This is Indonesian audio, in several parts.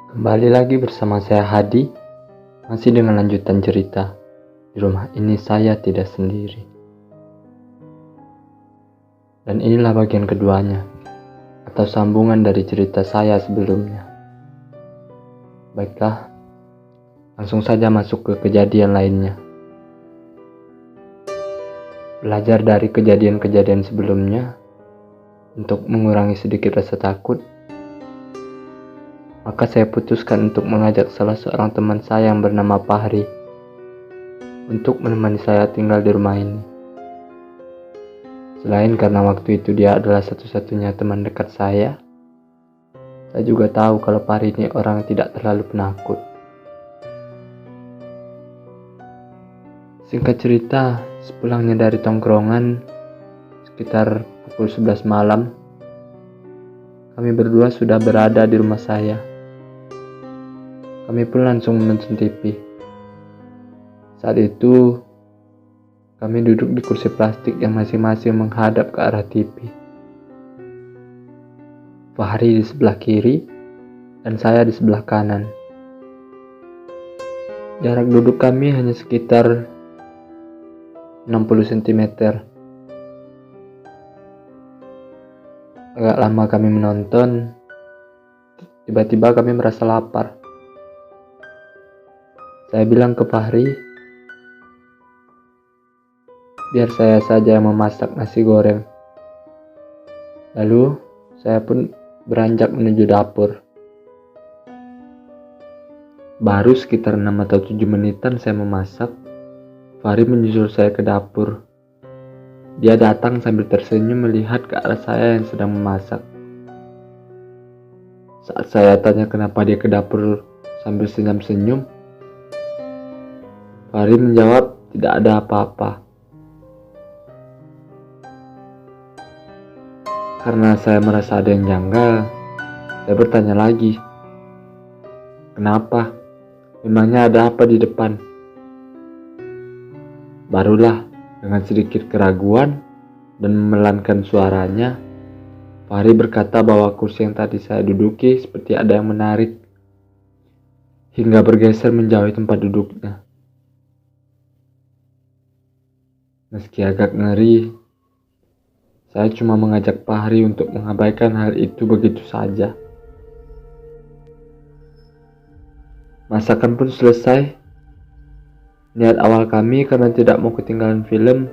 Kembali lagi bersama saya Hadi, masih dengan lanjutan cerita. Di rumah ini saya tidak sendiri. Dan inilah bagian keduanya, atau sambungan dari cerita saya sebelumnya. Baiklah, langsung saja masuk ke kejadian lainnya. Belajar dari kejadian-kejadian sebelumnya, untuk mengurangi sedikit rasa takut, maka saya putuskan untuk mengajak salah seorang teman saya yang bernama Fahri untuk menemani saya tinggal di rumah ini. Selain karena waktu itu dia adalah satu-satunya teman dekat saya juga tahu kalau Fahri ini orang yang tidak terlalu penakut. Singkat cerita, sepulangnya dari tongkrongan sekitar pukul 11 malam, kami berdua sudah berada di rumah saya. Kami pun langsung menonton TV. Saat itu, kami duduk di kursi plastik yang masing-masing menghadap ke arah TV. Fahri di sebelah kiri, dan saya di sebelah kanan. Jarak duduk kami hanya sekitar 60 cm. Agak lama kami menonton, tiba-tiba kami merasa lapar. Saya bilang ke Fahri, biar saya saja yang memasak nasi goreng. Lalu saya pun beranjak menuju dapur. Baru sekitar 6 atau 7 menitan saya memasak, Fahri menyusul saya ke dapur. Dia datang sambil tersenyum melihat ke arah saya yang sedang memasak. Saat saya tanya kenapa dia ke dapur sambil senyum-senyum, Fahri menjawab tidak ada apa-apa. Karena saya merasa ada yang janggal, saya bertanya lagi, kenapa? Memangnya ada apa di depan? Barulah dengan sedikit keraguan dan memelankan suaranya, Fahri berkata bahwa kursi yang tadi saya duduki seperti ada yang menarik hingga bergeser menjauhi tempat duduknya. Meski agak ngeri, saya cuma mengajak Fahri untuk mengabaikan hal itu begitu saja. Masakan pun selesai. Niat awal kami karena tidak mau ketinggalan film,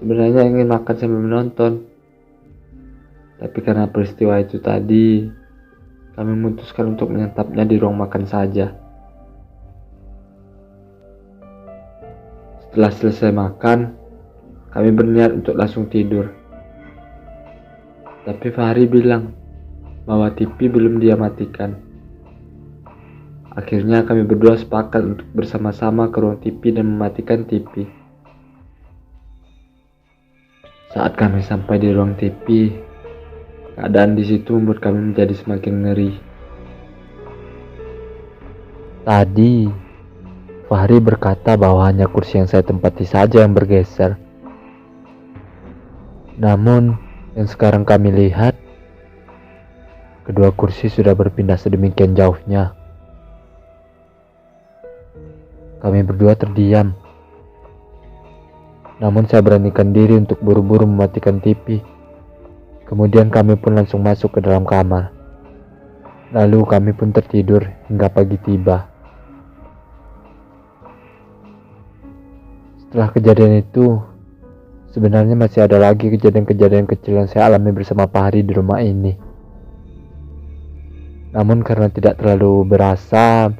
sebenarnya ingin makan sambil menonton. Tapi karena peristiwa itu tadi, kami memutuskan untuk menyantapnya di ruang makan saja. Setelah selesai makan, kami berniat untuk langsung tidur. Tapi Fahri bilang bahwa TV belum dia matikan. Akhirnya kami berdua sepakat untuk bersama-sama ke ruang TV dan mematikan TV. Saat kami sampai di ruang TV, keadaan di situ membuat kami menjadi semakin ngeri. Tadi, Fahri berkata bahwa hanya kursi yang saya tempati saja yang bergeser. Namun, yang sekarang kami lihat, kedua kursi sudah berpindah sedemikian jauhnya. Kami berdua terdiam. Namun saya beranikan diri untuk buru-buru mematikan TV. Kemudian kami pun langsung masuk ke dalam kamar. Lalu kami pun tertidur hingga pagi tiba. Setelah kejadian itu, sebenarnya masih ada lagi kejadian-kejadian kecil yang saya alami bersama Fahri di rumah ini. Namun karena tidak terlalu berasa,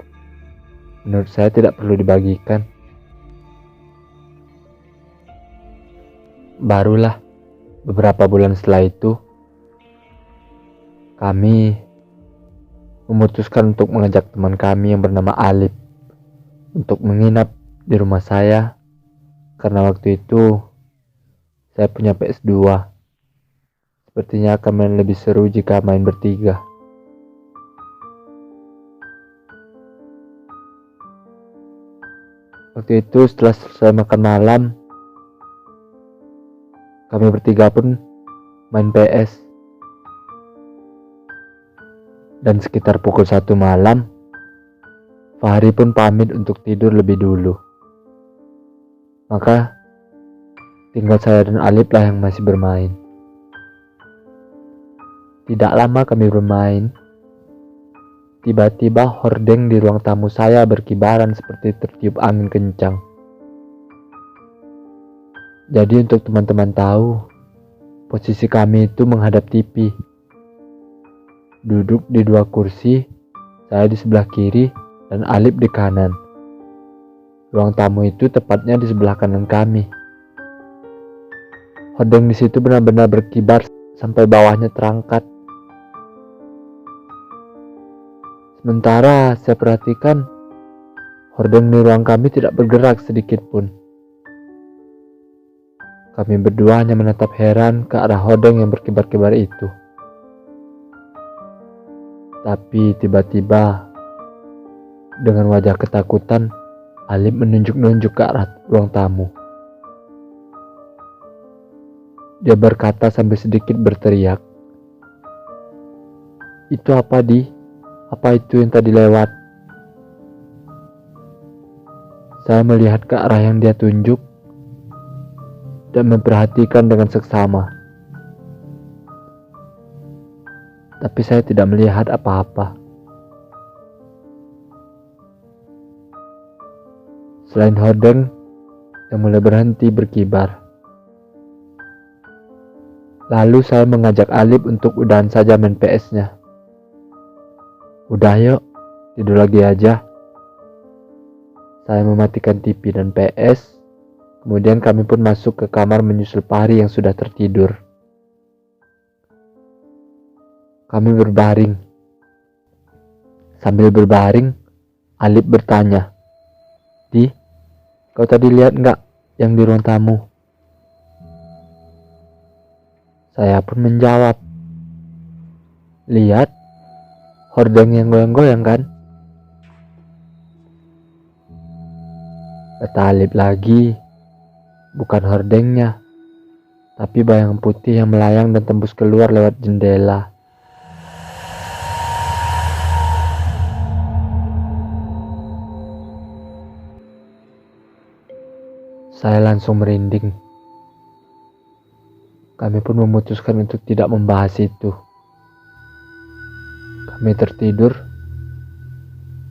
menurut saya tidak perlu dibagikan. Barulah beberapa bulan setelah itu, kami memutuskan untuk mengajak teman kami yang bernama Alif untuk menginap di rumah saya. Karena waktu itu saya punya PS2. Sepertinya akan main lebih seru jika main bertiga. Waktu itu setelah selesai makan malam, kami bertiga pun main PS. Dan sekitar pukul 1 malam, Fahri pun pamit untuk tidur lebih dulu. Maka tinggal saya dan Alip lah yang masih bermain. Tidak lama kami bermain, tiba-tiba hordeng di ruang tamu saya berkibaran seperti tertiup angin kencang. Jadi untuk teman-teman tahu, posisi kami itu menghadap TV. Duduk di 2 kursi, saya di sebelah kiri dan Alip di kanan. Ruang tamu itu tepatnya di sebelah kanan kami. Hordeng di situ benar-benar berkibar sampai bawahnya terangkat. Sementara saya perhatikan, hordeng di ruang kami tidak bergerak sedikit pun. Kami berdua hanya menatap heran ke arah hordeng yang berkibar-kibar itu. Tapi tiba-tiba, dengan wajah ketakutan, Alip menunjuk-nunjuk ke arah ruang tamu. Dia berkata sambil sedikit berteriak, "Itu apa, Di? Apa itu yang tadi lewat?" Saya melihat ke arah yang dia tunjuk dan memperhatikan dengan seksama. Tapi saya tidak melihat apa-apa. Selain hordeng yang mulai berhenti berkibar. Lalu saya mengajak Alip untuk udahan saja main PS-nya. "Udah yuk, tidur lagi aja." Saya mematikan TV dan PS. Kemudian kami pun masuk ke kamar menyusul Fahri yang sudah tertidur. Kami berbaring. Sambil berbaring, Alip bertanya, "Di, kau tadi lihat nggak yang di ruang tamu?" Saya pun menjawab, "Lihat, hordeng yang goyang-goyang kan?" Kata Alip lagi, "Bukan hordengnya, tapi bayang putih yang melayang dan tembus keluar lewat jendela." Saya langsung merinding. Kami pun memutuskan untuk tidak membahas itu. Kami tertidur,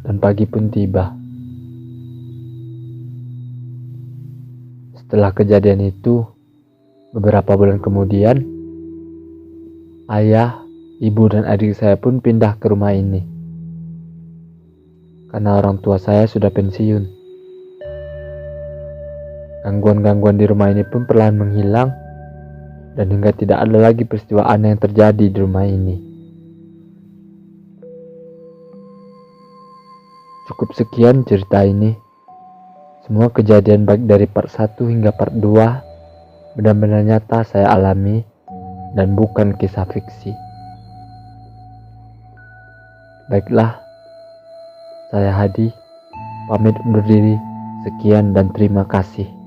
dan pagi pun tiba. Setelah kejadian itu, beberapa bulan kemudian, ayah, ibu, dan adik saya pun pindah ke rumah ini. Karena orang tua saya sudah pensiun. Gangguan-gangguan di rumah ini pun perlahan menghilang, dan hingga tidak ada lagi peristiwa aneh yang terjadi di rumah ini. Cukup sekian cerita ini. Semua kejadian baik dari part 1 hingga part 2 benar-benar nyata saya alami dan bukan kisah fiksi. Baiklah, saya Hadi, pamit undur diri. Sekian dan terima kasih.